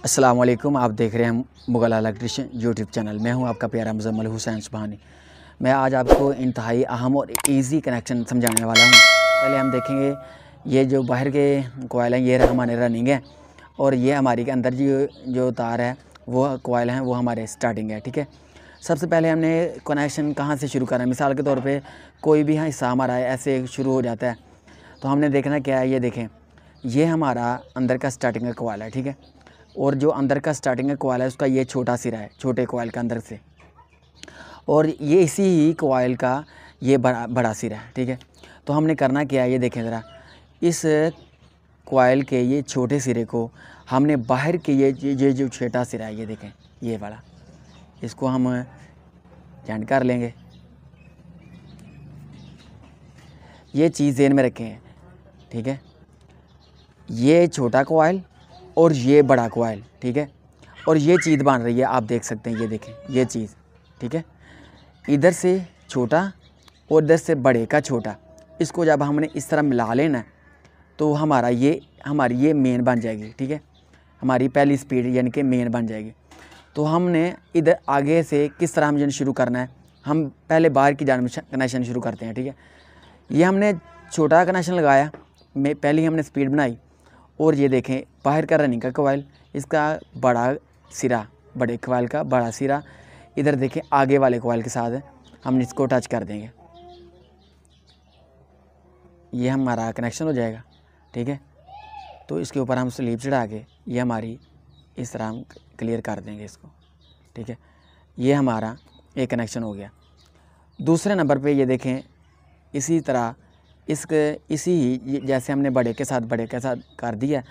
अस्सलाम वालेकुम। आप देख रहे हैं मुग़ल इलेक्ट्रिशियन यूट्यूब चैनल। मैं हूं आपका प्यारा मुज़म्मिल हुसैन सुबहानी। मैं आज आपको इंतहाई अहम और इजी कनेक्शन समझाने वाला हूं। पहले हम देखेंगे ये जो बाहर के कोयल हैं ये हमारे रनिंग है और ये हमारी के अंदर जो तार है वो कोयल हैं वो हमारे स्टार्टिंग है। ठीक है, सबसे पहले हमने कनेक्शन कहाँ से शुरू करना है। मिसाल के तौर पे कोई भी हिस्सा हमारा ऐसे शुरू हो जाता है तो हमने देखना क्या है। ये देखें, ये हमारा अंदर का स्टार्टिंग का कोयल है। ठीक है, और जो अंदर का स्टार्टिंग का कोयल है उसका ये छोटा सिरा है, छोटे कोयल का अंदर से, और ये इसी ही कोयल का ये बड़ा सिरा है। ठीक है, तो हमने करना क्या है, ये देखें ज़रा, इस कोयल के ये छोटे सिरे को हमने बाहर के ये जो छोटा सिरा है, ये देखें ये वाला, इसको हम जॉइंट कर लेंगे। ये चीज़ ज़हन में रखें। ठीक है, ये छोटा कोयल और ये बड़ा कोयल। ठीक है, और ये चीज़ बन रही है, आप देख सकते हैं, ये देखें ये चीज़। ठीक है, इधर से छोटा और इधर से बड़े का छोटा, इसको जब हमने इस तरह मिला लेना तो हमारी ये मेन बन जाएगी। ठीक है, हमारी पहली स्पीड यानी कि मेन बन जाएगी। तो हमने इधर आगे से किस तरह हम शुरू करना है, हम पहले बाहर की जानिब कनेक्शन शुरू करते हैं। ठीक है, ये हमने छोटा कनेक्शन लगाया, पहले हमने स्पीड बनाई, और ये देखें बाहर का रनिंग का कोयल, इसका बड़ा सिरा, बड़े कोयल का बड़ा सिरा इधर देखें आगे वाले कोयल के साथ हम इसको टच कर देंगे, ये हमारा कनेक्शन हो जाएगा। ठीक है, तो इसके ऊपर हम स्लीप चढ़ा के ये हमारी इस तरह हम क्लियर कर देंगे इसको। ठीक है, ये हमारा एक कनेक्शन हो गया। दूसरे नंबर पे ये देखें, इसी तरह इसी जैसे हमने बड़े के साथ कर दिया,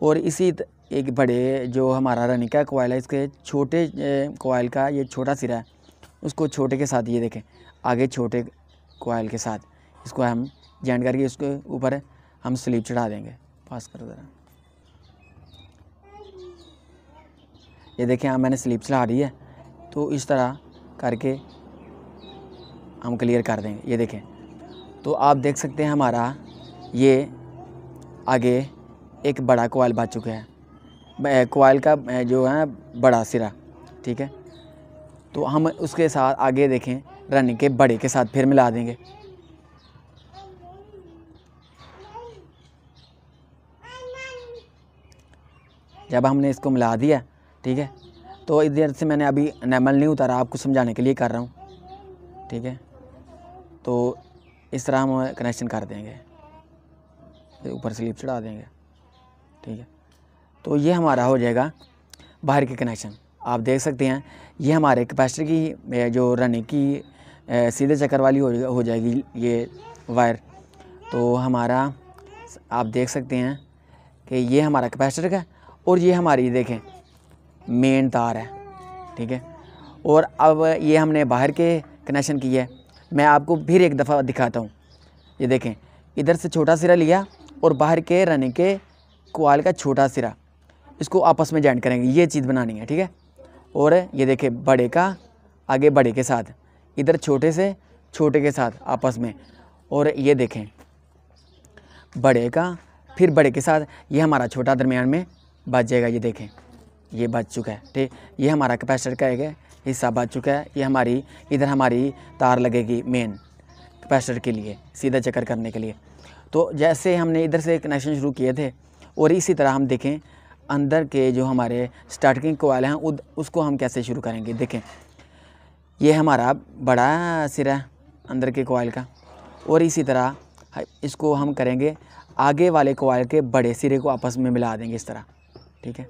और इसी एक बड़े जो हमारा रनिंग का कोयल है, इसके छोटे कोयल का ये छोटा सिरा है, उसको छोटे के साथ ये देखें आगे छोटे कोयल के साथ इसको हम जॉइंट करके इसके ऊपर हम स्लीप चढ़ा देंगे। पास करो ज़रा, ये देखें मैंने स्लीप चढ़ा दी है, तो इस तरह करके हम क्लियर कर देंगे। ये देखें, तो आप देख सकते हैं हमारा ये आगे एक बड़ा कोयल बच चुका है, कोयल का जो है बड़ा सिरा। ठीक है, तो हम उसके साथ आगे देखें रनिंग के बड़े के साथ फिर मिला देंगे। जब हमने इसको मिला दिया, ठीक है, तो इधर से मैंने अभी एनेमल नहीं उतारा, आपको समझाने के लिए कर रहा हूँ। ठीक है, तो इस तरह हम कनेक्शन कर देंगे, ऊपर स्लीप चढ़ा देंगे। ठीक है, तो ये हमारा हो जाएगा बाहर के कनेक्शन। आप देख सकते हैं ये हमारे कैपेसिटर की जो रनिंग की सीधे चक्कर वाली हो जाएगी ये वायर। तो हमारा आप देख सकते हैं कि ये हमारा कैपेसिटर का, और ये हमारी देखें मेन तार है। ठीक है, और अब ये हमने बाहर के कनेक्शन किया है। मैं आपको फिर एक दफ़ा दिखाता हूँ। ये देखें, इधर से छोटा सिरा लिया और बाहर के रनिंग के कोयल का छोटा सिरा, इसको आपस में जॉइंट करेंगे, ये चीज़ बनानी है। ठीक है, और ये देखें बड़े का आगे बड़े के साथ, इधर छोटे से छोटे के साथ आपस में, और ये देखें बड़े का फिर बड़े के साथ, ये हमारा छोटा दरमियान में बच जाएगा। ये देखें ये बच चुका है। ठीक, ये हमारा कैपेसिटर का एक हिस्सा बच चुका है। ये हमारी इधर हमारी तार लगेगी मेन कैपेसिटर के लिए, सीधा चक्कर करने के लिए। तो जैसे हमने इधर से कनेक्शन शुरू किए थे, और इसी तरह हम देखें अंदर के जो हमारे स्टार्टिंग कोयल हैं उसको हम कैसे शुरू करेंगे। देखें ये हमारा बड़ा सिरा है अंदर के कोयल का, और इसी तरह इसको हम करेंगे आगे वाले कोयल के बड़े सिरे को आपस में मिला देंगे इस तरह। ठीक है,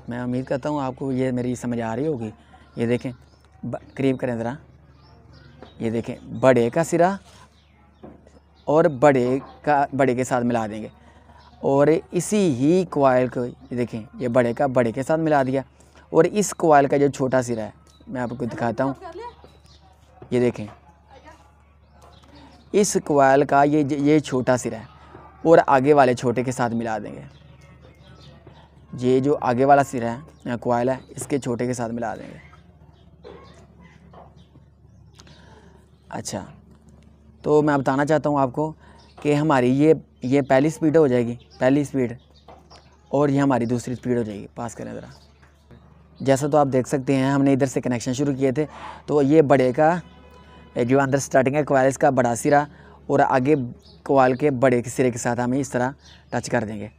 मैं उम्मीद करता हूँ आपको ये मेरी समझ आ रही होगी। ये देखें करीब करें ज़रा, ये देखें बड़े का सिरा और बड़े के साथ मिला देंगे, और इसी ही कोयल को ये देखें ये बड़े का बड़े के साथ मिला दिया, और इस कोयल का जो छोटा सिरा है मैं आपको दिखाता हूँ। ये देखें इस कोयल का ये छोटा सिरा है, और आगे वाले छोटे के साथ मिला देंगे। ये जो आगे वाला सिरा है कोयल है, इसके छोटे के साथ मिला देंगे। अच्छा, तो मैं बताना चाहता हूँ आपको कि हमारी ये पहली स्पीड हो जाएगी, पहली स्पीड। और ये हमारी दूसरी स्पीड हो जाएगी। पास करें ज़रा। जैसा तो आप देख सकते हैं हमने इधर से कनेक्शन शुरू किए थे, तो ये बड़े का जो अंदर स्टार्टिंग है कोयल इसका बड़ा सिरा और आगे कोयल के बड़े के सिरे के साथ हम इस तरह टच कर देंगे।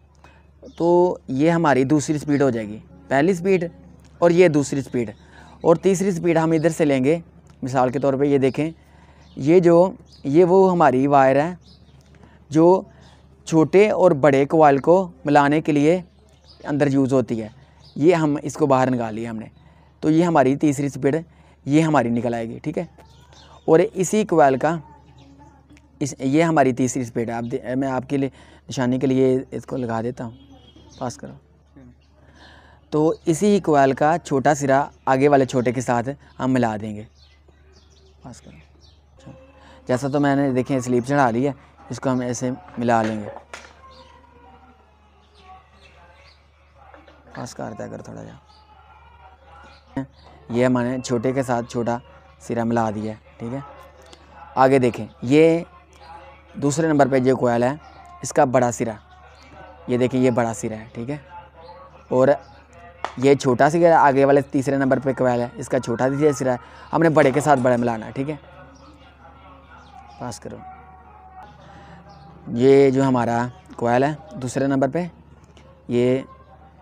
तो ये हमारी दूसरी स्पीड हो जाएगी, पहली स्पीड और ये दूसरी स्पीड। और तीसरी स्पीड हम इधर से लेंगे, मिसाल के तौर पे ये देखें, ये वो हमारी वायर है जो छोटे और बड़े कोयल को मिलाने के लिए अंदर यूज़ होती है। ये हम इसको बाहर निकाल लिया हमने, तो ये हमारी तीसरी स्पीड ये हमारी निकल आएगी, ठीक है। और इसी कोयल का ये हमारी तीसरी स्पीड है। मैं आपके लिए निशानी के लिए इसको लगा देता हूँ। पास करो। तो इसी कोयल का छोटा सिरा आगे वाले छोटे के साथ हम मिला देंगे। पास करो। अच्छा, जैसा तो मैंने देखें स्लीप चढ़ा ली है, इसको हम ऐसे मिला लेंगे। पास करता है अगर थोड़ा जा, ये मैंने छोटे के साथ छोटा सिरा मिला दिया है, ठीक है। आगे देखें, ये दूसरे नंबर पे जो कोयल है इसका बड़ा सिरा, ये देखें ये बड़ा सिरा है, ठीक है। और ये छोटा सिरा आगे वाले तीसरे नंबर पे कोयल है, इसका छोटा सिरा है, हमने बड़े के साथ बड़ा मिलाना है, ठीक है। पास करो। ये जो हमारा कोयल है दूसरे नंबर पे, ये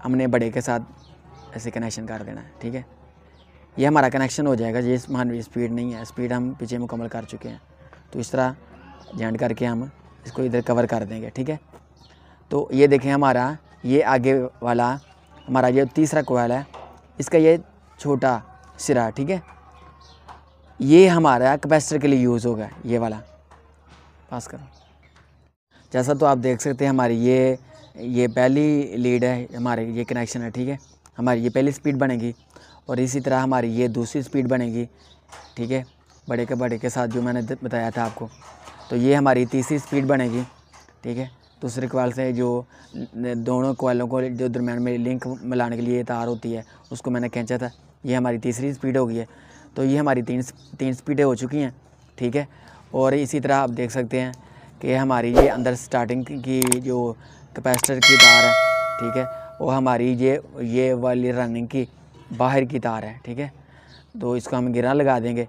हमने बड़े के साथ ऐसे कनेक्शन कर देना है, ठीक है। ये हमारा कनेक्शन हो जाएगा। ये हमारी स्पीड नहीं है, स्पीड हम पीछे मुकम्मल कर चुके हैं। तो इस तरह जॉइंट करके हम इसको इधर कवर कर देंगे, ठीक है। तो ये देखें हमारा ये आगे वाला हमारा ये तीसरा कोयल है, इसका ये छोटा सिरा, ठीक है। ये हमारा कैपेसिटर के लिए यूज़ होगा, ये वाला। पास करो। जैसा तो आप देख सकते हैं हमारी ये पहली लीड है, हमारे ये कनेक्शन है, ठीक है। हमारी ये पहली स्पीड बनेगी और इसी तरह हमारी ये दूसरी स्पीड बनेगी, ठीक है, बड़े के साथ जो मैंने बताया था आपको। तो ये हमारी तीसरी स्पीड बनेगी, ठीक है। दूसरे कोयल से जो दोनों कोयलों को जो दरम्यान में लिंक मिलाने के लिए तार होती है उसको मैंने खींचा था, ये हमारी तीसरी स्पीड हो गई है। तो ये हमारी तीन स्पीडें हो चुकी हैं, ठीक है। और इसी तरह आप देख सकते हैं कि हमारी ये अंदर स्टार्टिंग की जो कैपेसिटर की तार है, ठीक है, वो हमारी ये वाली रनिंग की बाहर की तार है, ठीक है। तो इसको हम गिरा लगा देंगे।